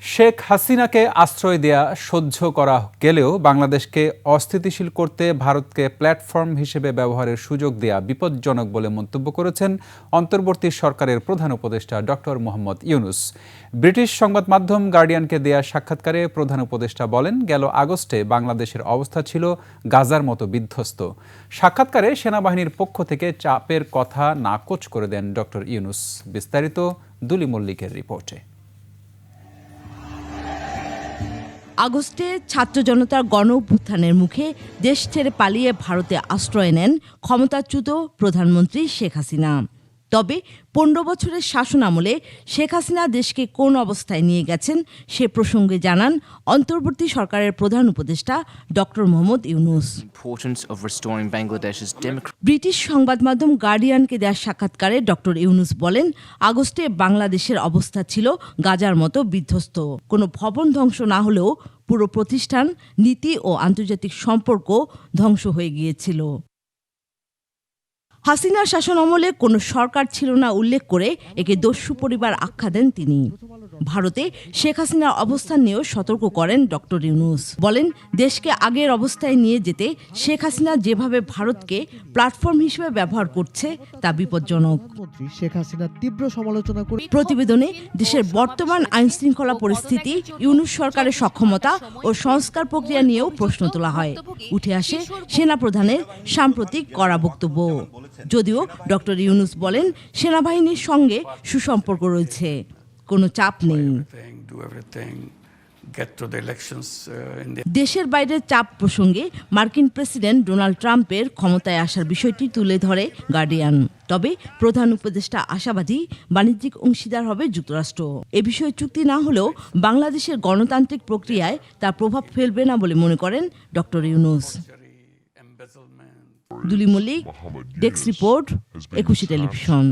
শেখ হাসিনাকে আশ্রয় দেয়া সহ্য করা গেলেও বাংলাদেশকে অস্থিতিশীল করতে ভারতকে প্ল্যাটফর্ম হিসেবে ব্যবহারের সুযোগ দেয়া বিপজ্জনক বলে মন্তব্য করেছেন অন্তর্বর্তী সরকারের প্রধান উপদেষ্টা ডক্টর মোহাম্মদ ইউনূস। ব্রিটিশ সংবাদ মাধ্যম গার্ডিয়ানকে দেয়া সাক্ষাৎকারে প্রধান উপদেষ্টা বলেন, গেল আগস্টে বাংলাদেশের অবস্থা ছিল গাজার মতো বিধ্বস্ত। সাক্ষাৎকারে সেনাবাহিনীর পক্ষ থেকে চাপের কথা নাকচ করে দেন ডক্টর ইউনূস। বিস্তারিত দুলি মল্লিকের রিপোর্টে। আগস্টে ছাত্র জনতার গণ অভ্যুত্থানের মুখে দেশ ছেড়ে পালিয়ে ভারতে আশ্রয় নেন ক্ষমতাচ্যুত প্রধানমন্ত্রী শেখ হাসিনা। তবে ১৫ বছরের শাসন আমলে শেখ হাসিনা দেশকে কোন অবস্থায় নিয়ে গেছেন সে প্রসঙ্গে জানান অন্তর্বর্তী সরকারের প্রধান উপদেষ্টা ডক্টর মোহাম্মদ ইউনূস। ব্রিটিশ সংবাদ মাধ্যম গার্ডিয়ানকে দেওয়া সাক্ষাৎকারে ডক্টর ইউনূস বলেন, আগস্টে বাংলাদেশের অবস্থা ছিল গাজার মতো বিধ্বস্ত। কোনো ভবন ধ্বংস না হলেও পুরো প্রতিষ্ঠান, নীতি ও আন্তর্জাতিক সম্পর্ক ধ্বংস হয়ে গিয়েছিল। হাসিনার শাসন আমলে কোনো সরকার ছিল না উল্লেখ করে একে দস্যু পরিবার আখ্যা দেন তিনি। ভারতে শেখ হাসিনার অবস্থান নিয়েও সতর্ক করেন ডক্টর ইউনূস। বলেন, দেশকে আগের অবস্থায় নিয়ে যেতে শেখ হাসিনা যেভাবে ভারতকে প্ল্যাটফর্ম হিসেবে ব্যবহার করছে তা বিপজ্জনক। শেখ হাসিনা তীব্র সমালোচনা করে প্রতিবেদনে দেশের বর্তমান আইনশৃঙ্খলা পরিস্থিতি, ইউনূস সরকারের সক্ষমতা ও সংস্কার প্রক্রিয়া নিয়েও প্রশ্ন তোলা হয়। উঠে আসে সেনাপ্রধানের সাম্প্রতিক কড়া বক্তব্য। যদিও ডক্টর ইউনূস বলেন, সেনাবাহিনীর সঙ্গে সুসম্পর্ক রয়েছে, কোনো চাপ নেই। দেশের বাইরের চাপ প্রসঙ্গে মার্কিন প্রেসিডেন্ট ডোনাল্ড ট্রাম্পের ক্ষমতায় আসার বিষয়টি তুলে ধরে গার্ডিয়ান। তবে প্রধান উপদেষ্টা আশাবাদী বাণিজ্যিক অংশীদার হবে যুক্তরাষ্ট্র। এ বিষয়ে চুক্তি না হলেও বাংলাদেশের গণতান্ত্রিক প্রক্রিয়ায় তার প্রভাব ফেলবে না বলে মনে করেন doctor Yunus. Duli Mallick, desk report, ২১ television.